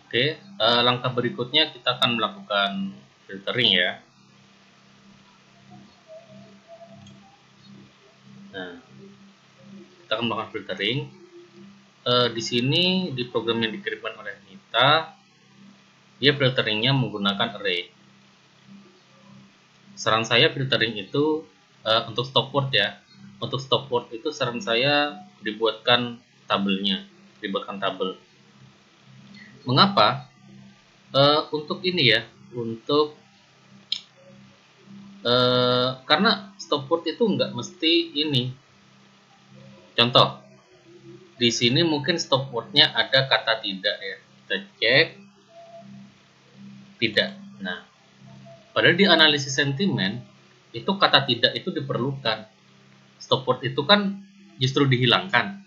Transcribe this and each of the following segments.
Oke, langkah berikutnya kita akan melakukan filtering ya. Nah, kita akan melakukan filtering. Di sini di program yang dikirimkan oleh Nita, dia filteringnya menggunakan array. Saran saya filtering itu untuk stopword ya. Untuk stopword itu saran saya dibuatkan tabelnya, dibuatkan tabel. Mengapa? Untuk ini ya, untuk karena stopword itu nggak mesti ini. Contoh, di sini mungkin stopwordnya ada kata tidak ya. Kita cek tidak. Nah, padahal di analisis sentimen itu kata tidak itu diperlukan. Stopword itu kan justru dihilangkan.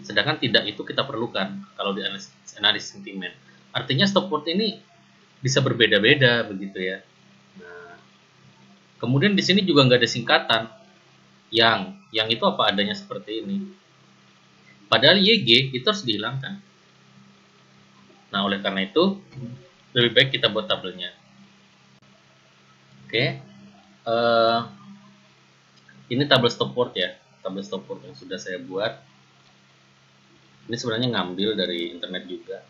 Sedangkan tidak itu kita perlukan kalau di analisis sentimen. Artinya stopword ini bisa berbeda-beda begitu ya. Nah, kemudian di sini juga nggak ada singkatan. Yang itu apa adanya seperti ini. Padahal YG itu harus dihilangkan. Nah, oleh karena itu lebih baik kita buat tabelnya. Oke. Ini tabel stopword ya. Tabel stopword yang sudah saya buat. Ini sebenarnya ngambil dari internet juga.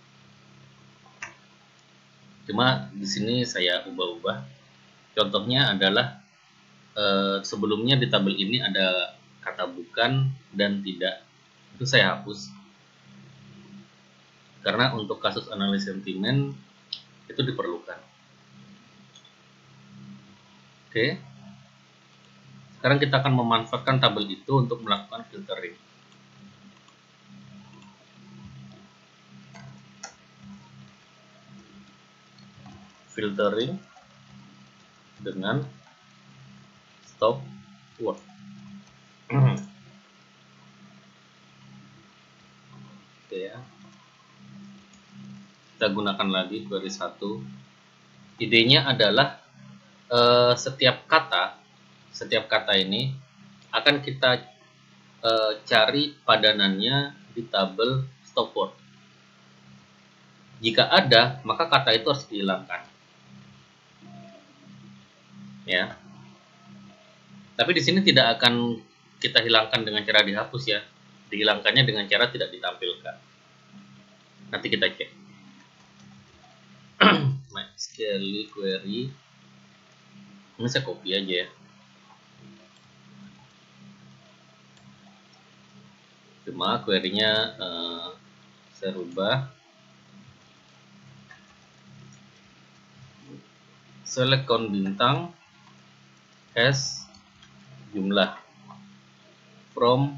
Cuma di sini saya ubah-ubah. Contohnya adalah sebelumnya di tabel ini ada kata bukan dan tidak. Itu saya hapus. Karena untuk kasus analisis sentimen itu diperlukan. Oke. Sekarang kita akan memanfaatkan tabel itu untuk melakukan filtering. Filtering dengan stop word. Oke ya. Kita gunakan lagi query 1. Idenya adalah setiap kata ini akan kita cari padanannya di tabel stop word. Jika ada, maka kata itu harus dihilangkan. Ya. Tapi di sini tidak akan kita hilangkan dengan cara dihapus ya. Dihilangkannya dengan cara tidak ditampilkan. Nanti kita cek. MySQL query. Ini saya copy aja ya. Cuma query-nya saya rubah. Select count bintang as jumlah from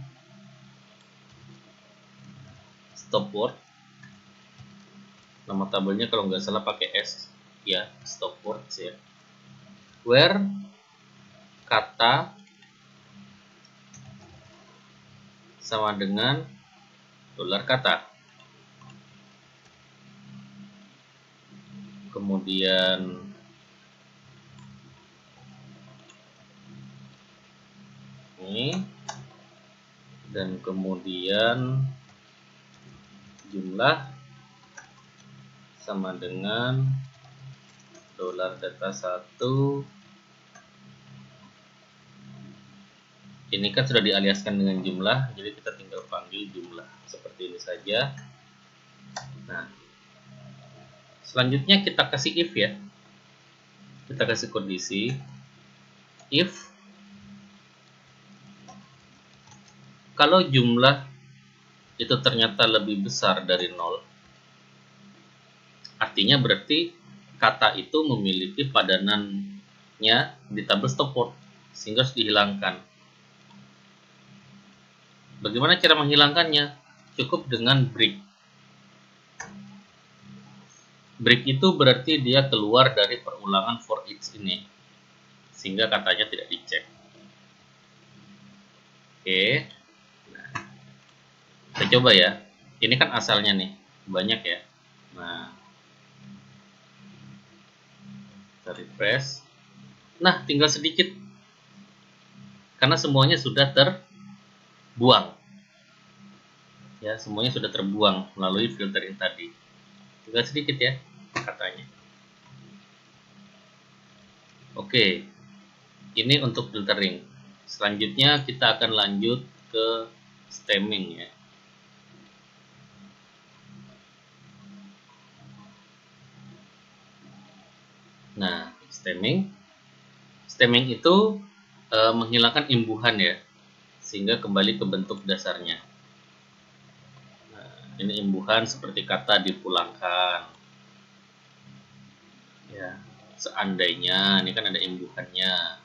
stop word. Nama tabelnya kalau nggak salah pakai S ya, stop words ya. Where kata sama dengan dolar kata. Kemudian ini dan kemudian jumlah sama dengan dolar data 1. Ini kan sudah dialiaskan dengan jumlah, jadi kita tinggal panggil jumlah seperti ini saja. Nah, selanjutnya kita kasih if ya. Kita kasih kondisi if kalau jumlah itu ternyata lebih besar dari 0, artinya berarti kata itu memiliki padanannya di tabel stop word sehingga harus dihilangkan. Bagaimana cara menghilangkannya? Cukup dengan break. Break itu berarti dia keluar dari perulangan for each ini, sehingga katanya tidak dicek. Oke, nah, kita coba ya. Ini kan asalnya nih, banyak ya. Nah, kita refresh. Nah, tinggal sedikit, karena semuanya sudah terbuang. Ya, semuanya sudah terbuang melalui filtering tadi. tinggal sedikit ya katanya. Oke, ini untuk filtering. Selanjutnya kita akan lanjut ke stemming ya. Nah, stemming itu menghilangkan imbuhan ya, sehingga kembali ke bentuk dasarnya. Nah, ini imbuhan seperti kata dipulangkan. Ya, seandainya ini kan ada imbuhannya.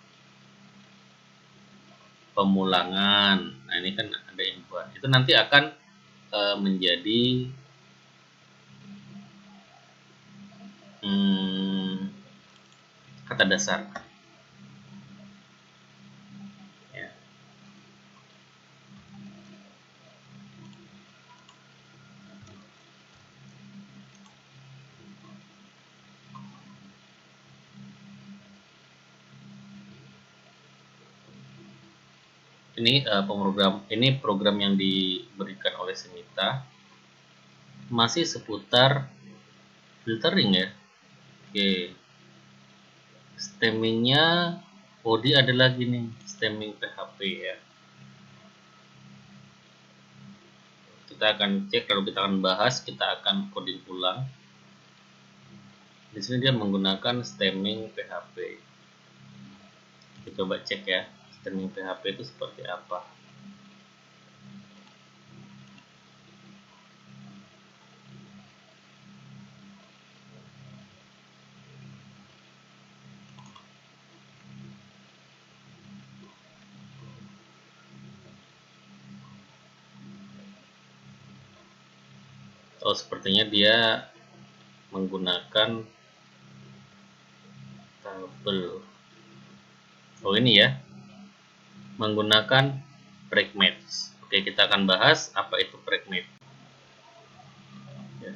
Pemulangan, nah ini kan ada imbuhan. Itu nanti akan menjadi kata dasar. Ya. Ini program yang diberikan oleh Semita masih seputar filtering ya. Oke, stemmingnya Odi ada lagi nih, stemming PHP ya. Kita akan cek, kalau kita akan bahas, kita akan coding ulang. Di sini dia menggunakan stemming PHP. Kita coba cek ya, stemming PHP itu seperti apa. Oh, sepertinya dia menggunakan tabel. Oh, ini ya, menggunakan pragmates. Oke, kita akan bahas apa itu pragmate. Ya.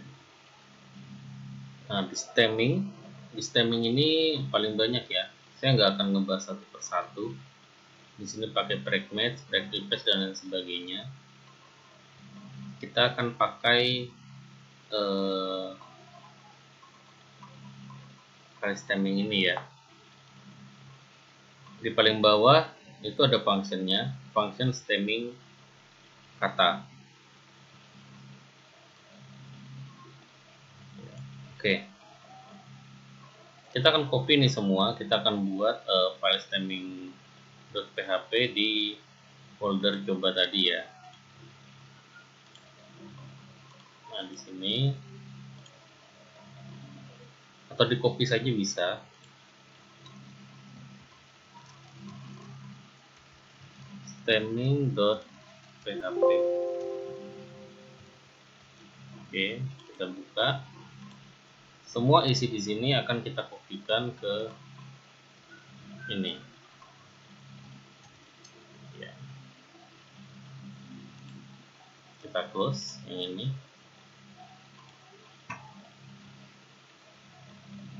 Nah, di stemming ini paling banyak ya. Saya nggak akan ngebahas satu persatu. Di sini pakai pragmates, practice dan lain sebagainya. Kita akan pakai file stemming ini ya. Di paling bawah itu ada functionnya, function stemming kata. Oke, kita akan copy nih semua, kita akan buat file stemming.php di folder coba tadi ya. Nah, di sini atau di copy saja bisa. Stemming.php. Oke, kita buka. Semua isi di sini akan kita kopikan ke ini. Ya. Kita close yang ini.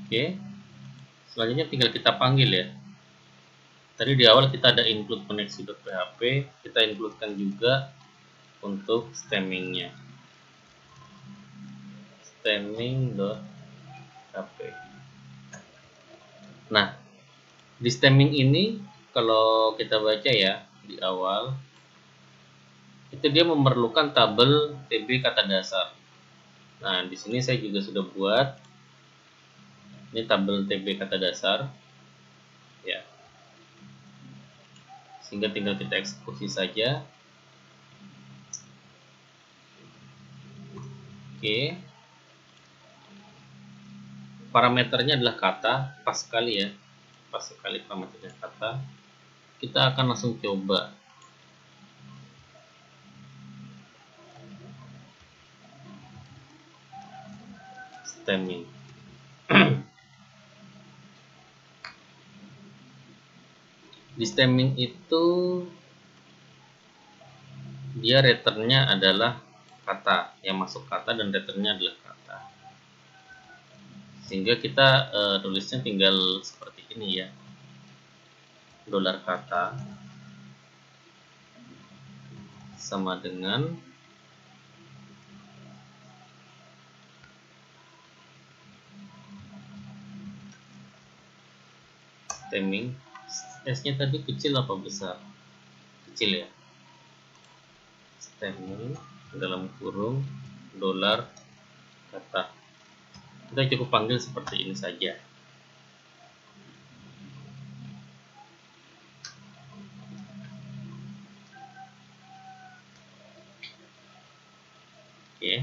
Oke. Selanjutnya tinggal kita panggil ya. Tadi di awal kita ada include koneksi.php, kita includekan juga untuk stemmingnya. Stemming.php. Nah, di stemming ini kalau kita baca ya di awal, itu dia memerlukan tabel TB kata dasar. Nah, di sini saya juga sudah buat. Ini tabel TB kata dasar. Ya. Sehingga tinggal kita eksekusi saja. Oke. Parameternya adalah kata, pas sekali ya. Pas sekali parameternya kata. Kita akan langsung coba. Stemming. Di stemming itu dia returnnya adalah kata, yang masuk kata dan returnnya adalah kata. Sehingga kita tulisnya tinggal seperti ini ya, dolar kata sama dengan stemming, S-nya tadi kecil apa besar? Kecil ya. Stemming dalam kurung dolar kata. Kita cukup panggil seperti ini saja. Oke.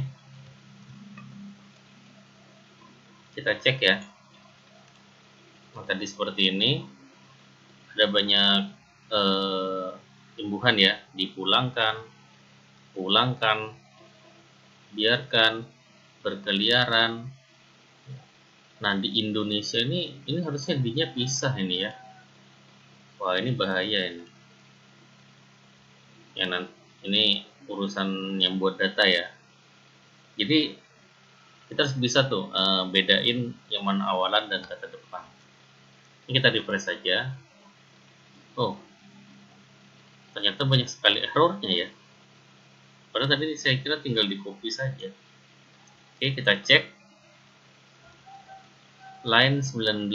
Kita cek ya. Nah, tadi seperti ini ada banyak imbuhan ya, dipulangkan, pulangkan, biarkan, berkeliaran. Nah, di Indonesia ini harusnya D-nya pisah ini ya. Wah, ini bahaya ini. Ya, ini urusan yang buat data ya. Jadi kita harus bisa tuh bedain yang mana awalan dan kata depan. Ini kita refresh saja. Oh, ternyata banyak sekali errornya ya. Padahal tadi saya kira tinggal di copy saja. Oke, kita cek line 19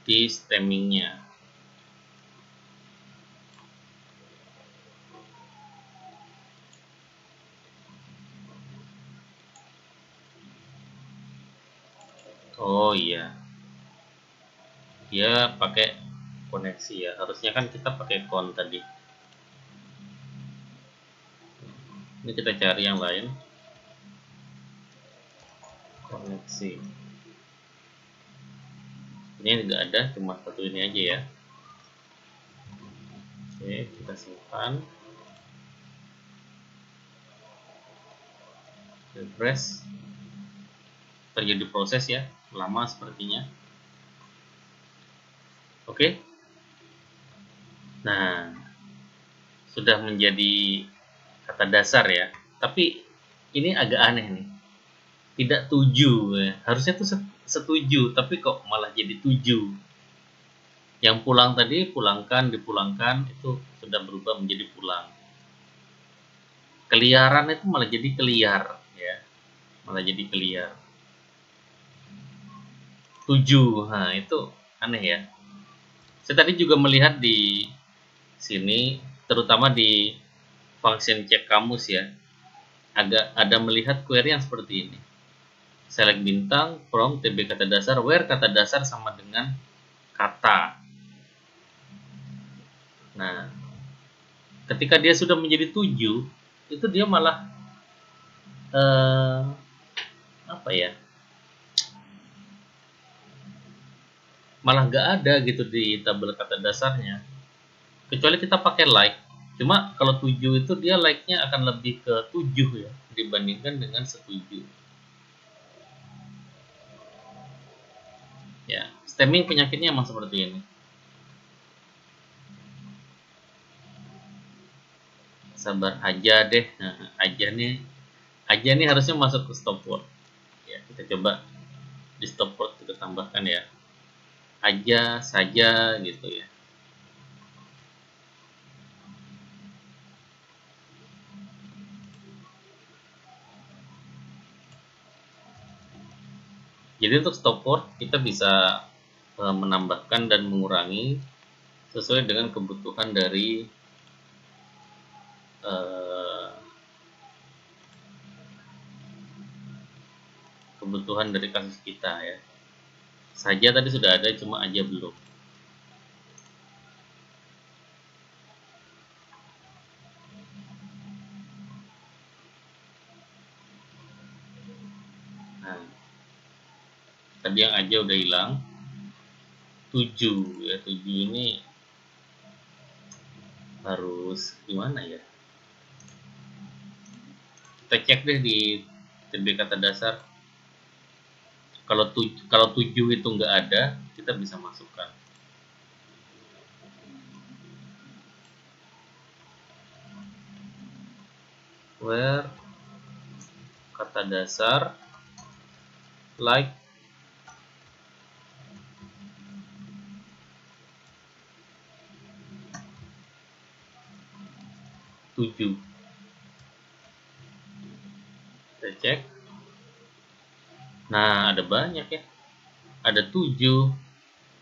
di stemmingnya. Oh iya, dia pakai koneksi ya. Harusnya kan kita pakai con tadi. Ini kita cari yang lain. Koneksi. Ini tidak ada, cuma satu ini aja ya. Oke, kita simpan. Refresh. Terjadi proses ya, lama sepertinya. Oke. Nah, sudah menjadi kata dasar ya. Tapi ini agak aneh nih. Tidak tuju ya. Harusnya tuh setuju, tapi kok malah jadi tuju. Yang pulang tadi pulangkan, dipulangkan itu sudah berubah menjadi pulang. Keliaran itu malah jadi keliar ya. Malah jadi keliar. Tuju. Nah, itu aneh ya. Saya tadi juga melihat di sini, terutama di function cek kamus ya, agak ada melihat query yang seperti ini. Select bintang from tb kata dasar where kata dasar sama dengan kata. Nah, ketika dia sudah menjadi 7, itu dia malah apa ya? Malah nggak ada gitu di tabel kata dasarnya. Kecuali kita pakai like. Cuma kalau 7 itu dia like-nya akan lebih ke 7 ya dibandingkan dengan setuju. Ya, stemming penyakitnya emang seperti ini. Sabar aja deh. Nah, aja nih harusnya masuk ke stop word. Ya, kita coba di stop word kita tambahkan ya. Aja, saja gitu ya. Jadi untuk stop word kita bisa menambahkan dan mengurangi sesuai dengan kebutuhan dari kasus kita ya. Saja tadi sudah ada, cuma aja belum. Nah, tadi yang aja udah hilang. 7 ya, 7 ini harus gimana ya? Kita cek deh di TB kata dasar. Kalau 7 itu nggak ada, kita bisa masukkan. Where kata dasar like tujuh. Kita cek. Nah, ada banyak ya. Ada 7,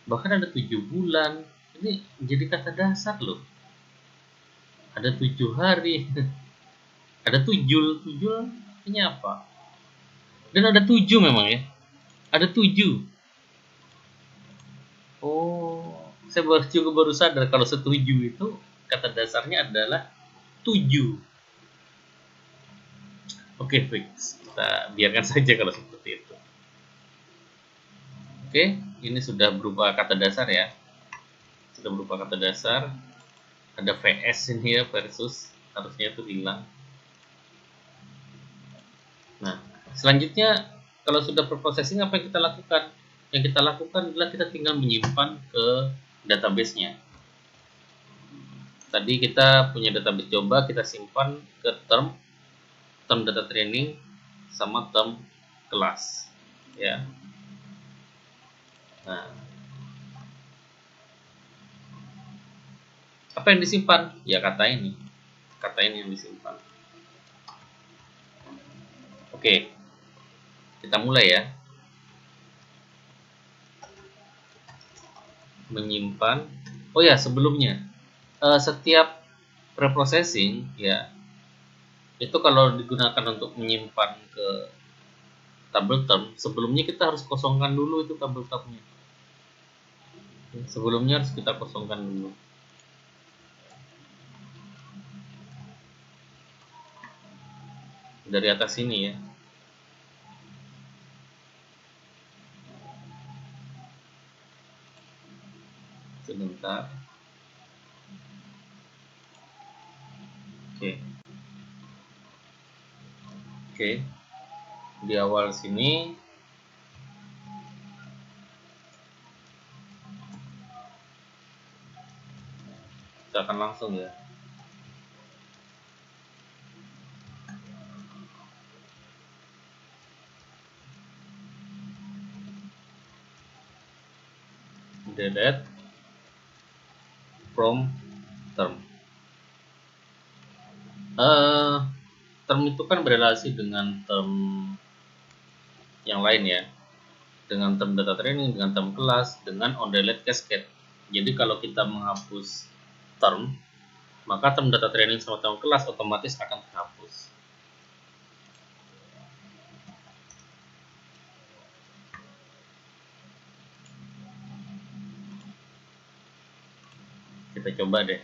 bahkan ada 7 bulan. Ini jadi kata dasar loh. Ada 7 hari, ada tujul. Tujul ini apa? Dan ada 7 memang ya. Ada 7. Oh, saya baru sadar kalau setuju itu kata dasarnya adalah 7. Oke, fix. Kita biarkan saja kalau seperti itu. Oke, ini sudah berupa kata dasar ya. Sudah berupa kata dasar. Ada VS ini ya, versus. Harusnya itu hilang. Nah, selanjutnya kalau sudah preprocessing apa yang kita lakukan? Yang kita lakukan adalah kita tinggal menyimpan ke database-nya. Tadi kita punya database, coba kita simpan ke term data training sama term kelas ya. Nah, apa yang disimpan? Ya kata ini yang disimpan. Oke, kita mulai ya. Menyimpan. Oh ya, sebelumnya setiap preprocessing ya, itu kalau digunakan untuk menyimpan ke table term, sebelumnya kita harus kosongkan dulu itu table termnya. Sebelumnya harus kita kosongkan dulu. Dari atas sini ya. Sebentar. Oke. Oke. Di awal sini kita akan langsung ya. Delete from term. Term itu kan berrelasi dengan term yang lain ya, dengan term data training, dengan term kelas, dengan on delete cascade. Jadi kalau kita menghapus term, maka term data training sama term kelas otomatis akan terhapus. Kita coba deh,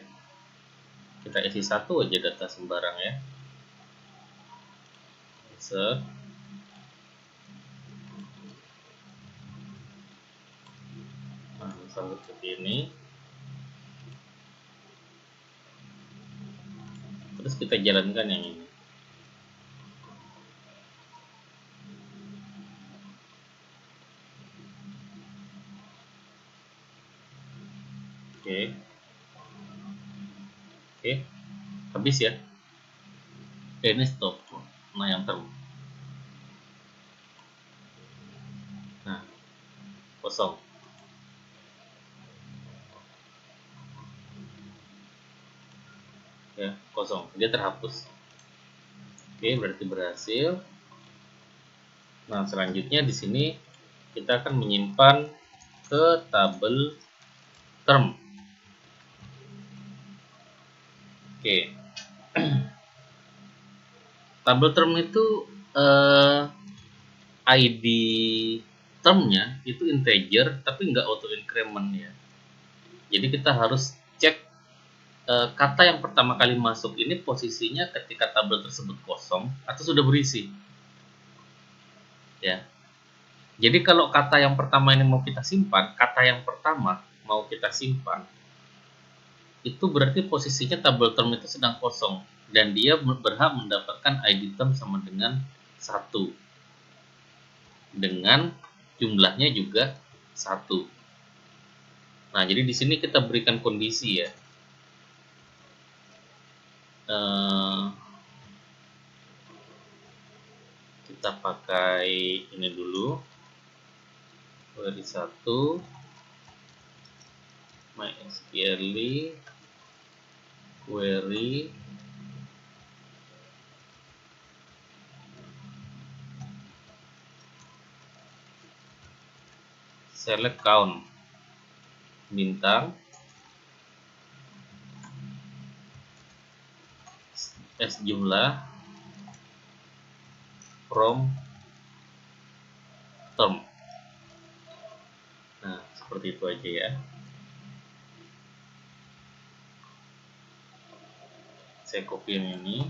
kita isi satu aja data sembarang ya. Insert. Nah, misalnya seperti ini. Terus kita jalankan yang ini. Oke. Oke. Habis ya. Oke, ini stop. Nah, yang term. Nah, kosong. Ya, kosong. Dia terhapus. Oke, berarti berhasil. Nah, selanjutnya di sini kita akan menyimpan ke tabel term. Oke. Tabel term itu ID termnya itu integer tapi nggak auto increment ya. Jadi kita harus cek kata yang pertama kali masuk ini posisinya ketika tabel tersebut kosong atau sudah berisi. Ya. Jadi kalau kata yang pertama ini mau kita simpan, kata yang pertama mau kita simpan, itu berarti posisinya tabel term itu sedang kosong dan dia berhak mendapatkan ID term sama dengan 1 dengan jumlahnya juga 1. Nah, jadi di sini kita berikan kondisi ya. Kita pakai ini dulu. Query 1 MySQL query select count. bintang S jumlah from term. Nah, seperti itu aja ya. Saya copy yang ini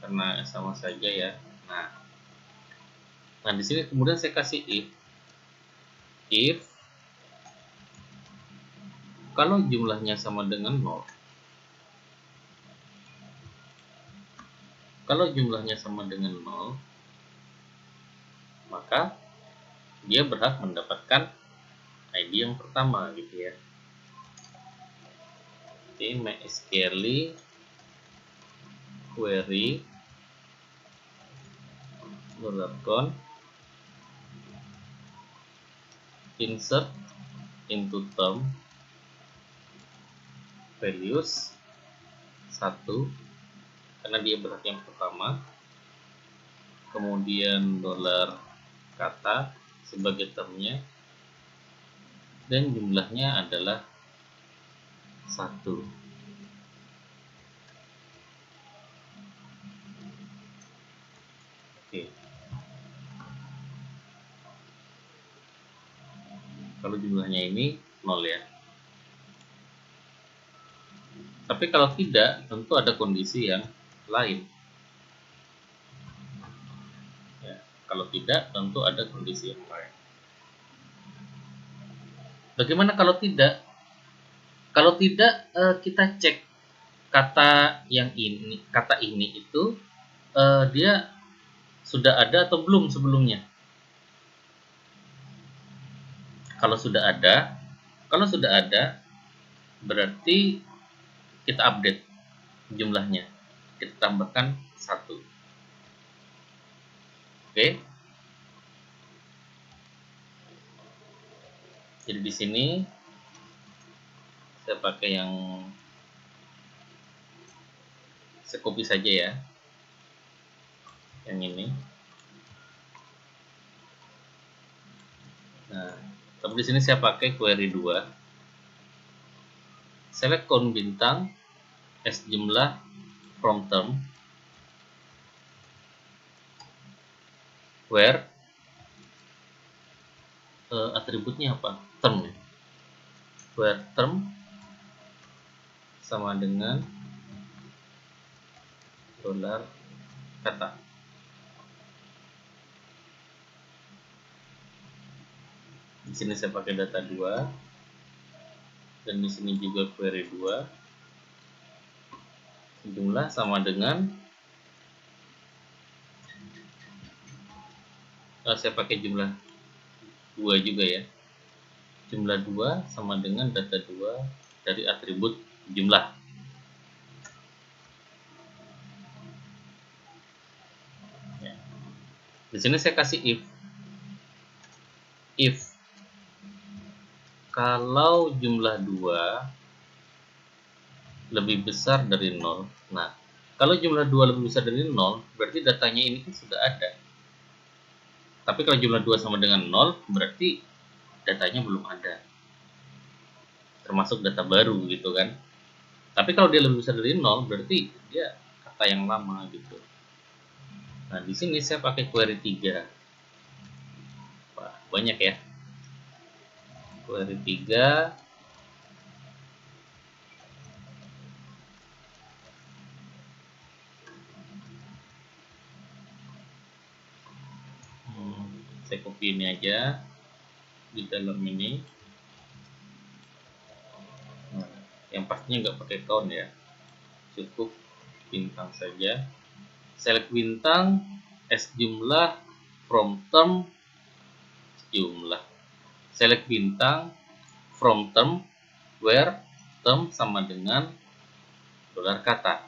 karena sama saja ya. Nah di sini kemudian saya kasih if kalau jumlahnya sama dengan 0. Kalau jumlahnya sama dengan 0, maka dia berhak mendapatkan ID yang pertama gitu ya. Oke, MySQL query $count insert into term values 1 karena dia berhak yang pertama, kemudian $kata sebagai termnya, dan jumlahnya adalah 1. Oke. Kalau jumlahnya ini 0 ya. Tapi kalau tidak, tentu ada kondisi yang lain. Ya, kalau tidak, tentu ada kondisi yang lain. Bagaimana kalau tidak? Kalau tidak, kita cek kata ini itu dia sudah ada atau belum sebelumnya. Kalau sudah ada, berarti kita update jumlahnya, kita tambahkan 1. Oke. Jadi di sini saya pakai yang saya copy saja ya, yang ini. Nah, tapi di sini saya pakai query 2. Select count bintang S jumlah from term where atributnya apa? Term ya. Where term sama dengan $kata. Di sini saya pakai data 2 dan di sini juga query 2. Jumlah sama dengan saya pakai jumlah 2 juga ya. Jumlah 2 sama dengan data 2 dari atribut jumlah. Ya. Di sini saya kasih if kalau jumlah 2 lebih besar dari 0. Nah, kalau jumlah 2 lebih besar dari 0, berarti datanya ini kan sudah ada. Tapi kalau jumlah 2 sama dengan 0, berarti datanya belum ada. Termasuk data baru gitu kan. Tapi kalau dia lebih besar dari 0, berarti dia kata yang lama gitu. Nah, di sini saya pakai query 3. Wah, banyak ya. Query 3. Saya copy ini aja di dalam ini. Nah, yang pastinya nggak pakai count ya, cukup bintang saja. Select bintang S jumlah from term jumlah. Select bintang from term where term sama dengan $kata.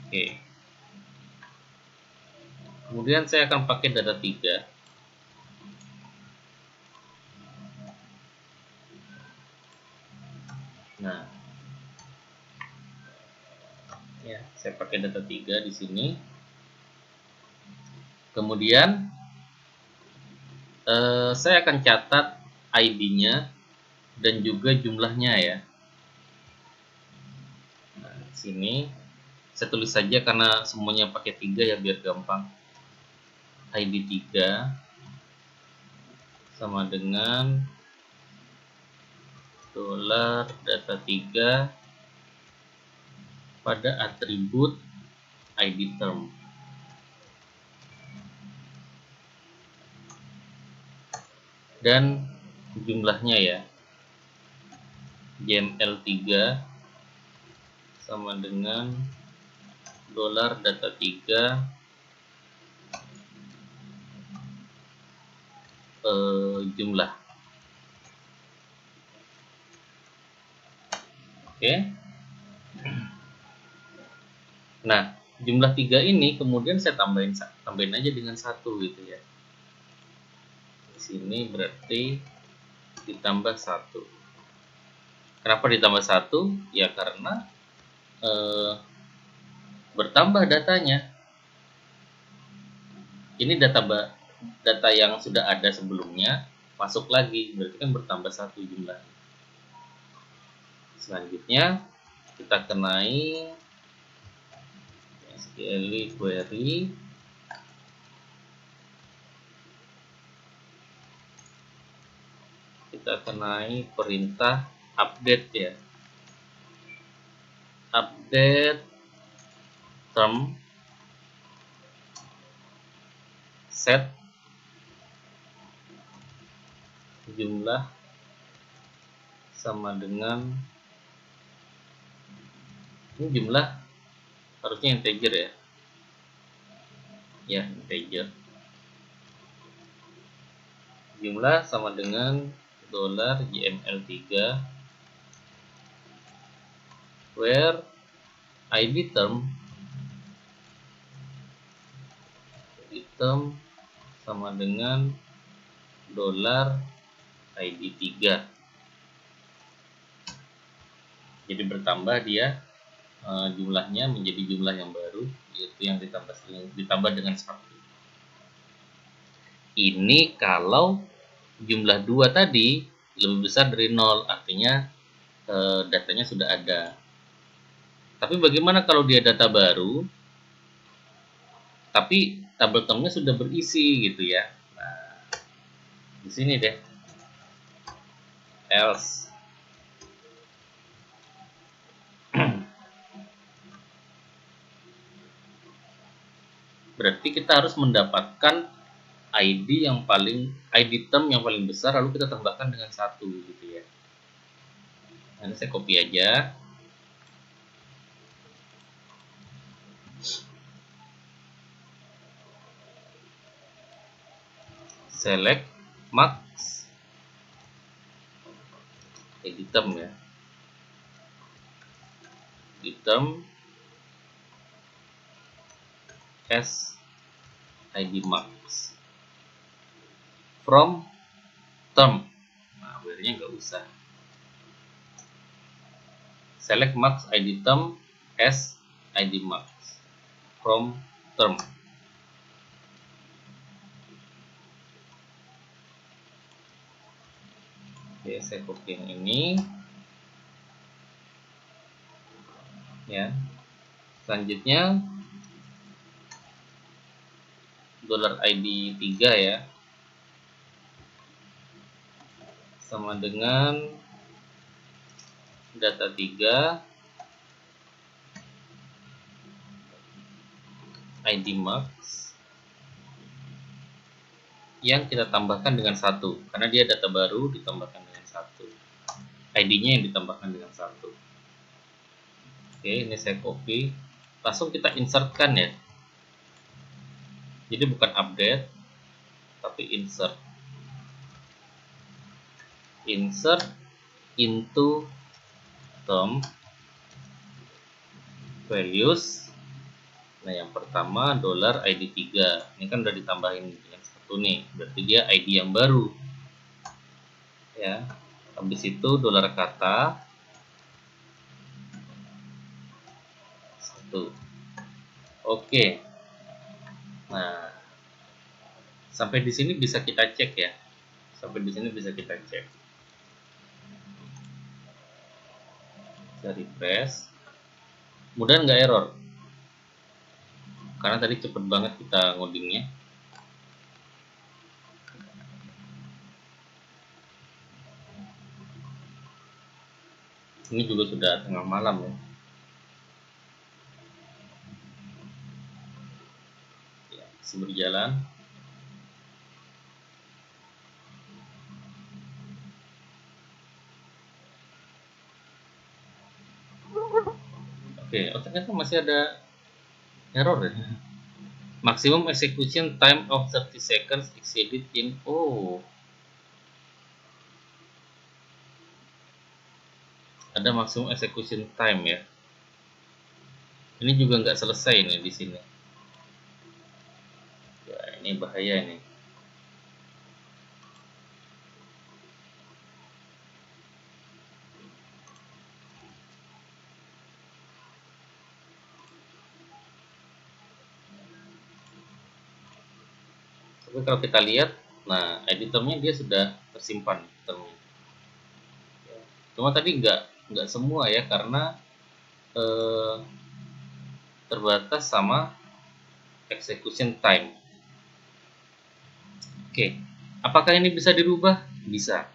Oke. Kemudian saya akan pakai data 3. Nah, ya, saya pakai data 3 di sini. Kemudian saya akan catat ID-nya dan juga jumlahnya ya. Nah, sini saya tulis saja karena semuanya pakai 3 ya biar gampang. ID 3 sama dengan dolar data 3 pada atribut ID term. Dan jumlahnya ya, JML3 sama dengan dolar data 3 jumlah. Oke. Nah, jumlah 3 ini kemudian saya tambahin aja dengan 1 gitu ya. Di sini berarti ditambah 1. Kenapa ditambah 1? Ya karena bertambah datanya. Ini data yang sudah ada sebelumnya masuk lagi, berarti kan bertambah 1 jumlah. Selanjutnya kita kenai SQL query kita kenai perintah update ya, update term set jumlah sama dengan, ini jumlah harusnya integer ya integer, jumlah sama dengan dolar JML3 where ID term sama dengan dolar ID 3. Jadi bertambah dia jumlahnya menjadi jumlah yang baru, yaitu yang ditambah dengan 1. Ini kalau jumlah 2 tadi lebih besar dari 0, artinya datanya sudah ada. Tapi bagaimana kalau dia data baru tapi tabel termnya sudah berisi gitu ya. Nah, di sini deh. Else berarti kita harus mendapatkan ID term yang paling besar, lalu kita tambahkan dengan 1 gitu ya. Nanti saya copy aja. Select max ID term ya. ID term as ID max from term. Nah, where-nya nggak usah. Select max ID term as ID max from term. Oke, saya copy yang ini ya. Selanjutnya dolar ID 3 ya, sama dengan data 3 ID max yang kita tambahkan dengan 1, karena dia data baru ditambahkan dengan 1, ID-nya yang ditambahkan dengan 1. Oke, ini saya copy, langsung kita insertkan ya. Jadi bukan update tapi insert into term values. Nah, yang pertama dolar ID 3. Ini kan udah ditambahin dengan 1 nih, berarti dia ID yang baru. Ya. Habis itu dolar kata 1. Oke. Nah, sampai di sini bisa kita cek ya. Sampai di sini bisa kita cek. Kita refresh. Mudah nggak error? Karena tadi cepet banget kita ngodingnya. Ini juga sudah tengah malam ya. Masih berjalan. Oke, oh ternyata masih ada error ya. Maximum execution time of 30 seconds exceeded in ada maximum execution time ya. Ini juga nggak selesai nih di sini. Ya, ini bahaya nih. Tapi kalau kita lihat, nah editornya dia sudah tersimpan termnya. Cuma tadi nggak semua ya, karena terbatas sama execution time. Oke, apakah ini bisa dirubah? Bisa.